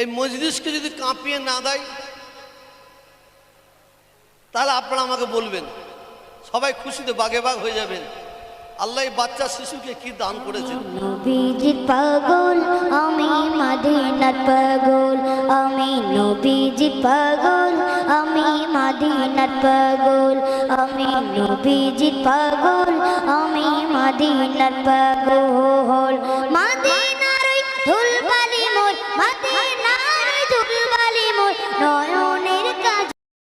এই মজলিসকে যদি কাঁপিয়ে না দেয় তাহলে আপনারা আমাকে বলবেন, সবাই খুশিতে বাগে বাগ হয়ে যাবেন। আল্লাহ এই বাচ্চা শিশুকে কি দান করেছেন। নবীজির পাগল আমি মদিনার পাগল, আমি নবীজির পাগল, আমি মদিনার পাগল, আমি নবীজির পাগল, আমি মদিনার পাগল।